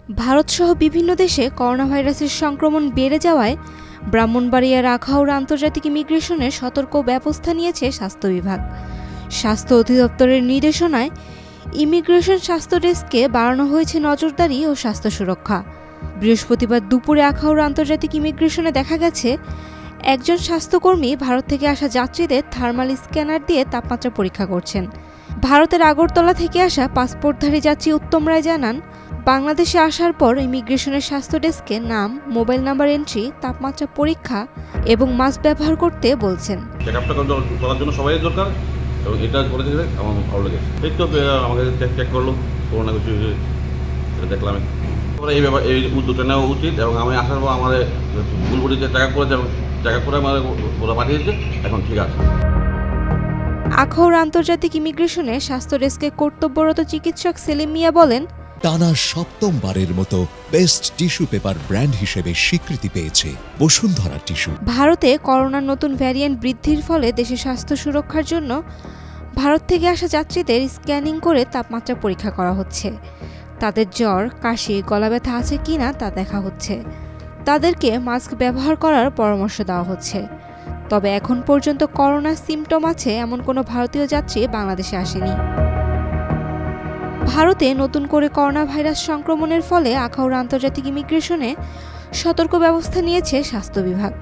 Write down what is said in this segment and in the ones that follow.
ভারতসহ বিভিন্ন দেশে করোনা ভাইরাসের সংক্রমণ বেড়ে যাওয়ায় ব্রাহ্মণবাড়িয়ার আখাউড়া আন্তর্জাতিক ইমিগ্রেশনের সতর্ক ব্যবস্থা নিয়েছে স্বাস্থ্য বিভাগ। স্বাস্থ্য অধিদপ্তরের নির্দেশনায় ইমিগ্রেশন স্বাস্থ্য ডেস্কে বাড়ানো হয়েছে নজরদারি ও স্বাস্থ্য সুরক্ষা। বৃহস্পতিবার দুপুরে আখাউড়া আন্তর্জাতিক ইমিগ্রেশনে দেখা গেছে একজন স্বাস্থ্যকর্মী ভারত থেকে আসা যাত্রীদের থার্মাল স্ক্যানার দিয়ে তাপমাত্রা পরীক্ষা করছেন। ভারতের আগরতলা থেকে আসা পাসপোর্টধারী যাত্রী উত্তম রায় জানান, বাংলাদেশে আসার পর ইমিগ্রেশনের স্বাস্থ্য ডেস্কে নাম, মোবাইল নাম্বার এন্ট্রি, তাপমাত্রা পরীক্ষা এবং মাস্ক ব্যবহার করতে বলছেন। চেকআপটা করার জন্য সবাই দরকার এবং এটা করে দিলে আমার ভালো লেগেছে। এই তো আমাকে চেক করলো, করোনা কিছু দেখলাম। এই ব্যাপার এই উদ্যোগটা নেওয়া উচিত এবং আমি আসার পর আমাদের ফুলবডিতে চেক করে আমাদের ওরা পাঠিয়েছে, এখন ঠিক আছে। আখাউড়া আন্তর্জাতিক ইমিগ্রেশনে স্বাস্থ্য ডেস্কে কর্তব্যরত চিকিৎসক সেলিম মিয়া বলেন, টানা সপ্তমবারের মতো বেস্ট টিস্যু পেপার ব্র্যান্ড হিসেবে স্বীকৃতি পেয়েছে বসুন্ধরা টিস্যু। ভারতে করোনার নতুন ভ্যারিয়েন্ট বৃদ্ধির ফলে দেশের স্বাস্থ্য সুরক্ষার জন্য ভারত থেকে আসা যাত্রীদের স্ক্যানিং করে তাপমাত্রা পরীক্ষা করা হচ্ছে। তাদের জ্বর, কাশি, গলা ব্যথা আছে কিনা তা দেখা হচ্ছে। তাদেরকে মাস্ক ব্যবহার করার পরামর্শ দেওয়া হচ্ছে। তবে এখন পর্যন্ত করোনার সিমটম আছে এমন কোনো ভারতীয় যাত্রী বাংলাদেশে আসেনি। ভারতে নতুন করে করোনা ভাইরাস সংক্রমণের ফলে আখাউড়া আন্তর্জাতিক ইমিগ্রেশনে সতর্ক ব্যবস্থা নিয়েছে স্বাস্থ্য বিভাগ।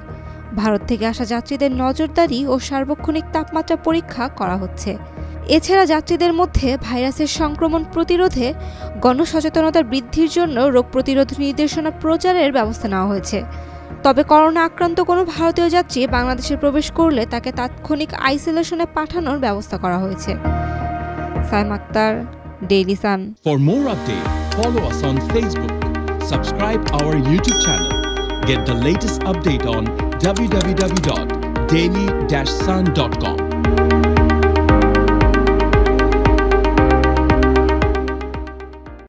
ভারত থেকে আসা যাত্রীদের নজরদারি ও সার্বক্ষণিক তাপমাত্রা পরীক্ষা করা হচ্ছে। এছাড়া যাত্রীদের মধ্যে ভাইরাসের সংক্রমণ প্রতিরোধে গণসচেতনতা বৃদ্ধির জন্য রোগ প্রতিরোধ নির্দেশনা প্রচারের ব্যবস্থা নেওয়া হয়েছে। তবে করোনা আক্রান্ত কোনো ভারতীয় যাত্রী বাংলাদেশে প্রবেশ করলে তাকে তাৎক্ষণিক আইসোলেশনে পাঠানোর ব্যবস্থা করা হয়েছে। Saima Akter, Daily Sun. For more updates, follow us on Facebook, subscribe our YouTube channel, get the latest update on www.daily-sun.com.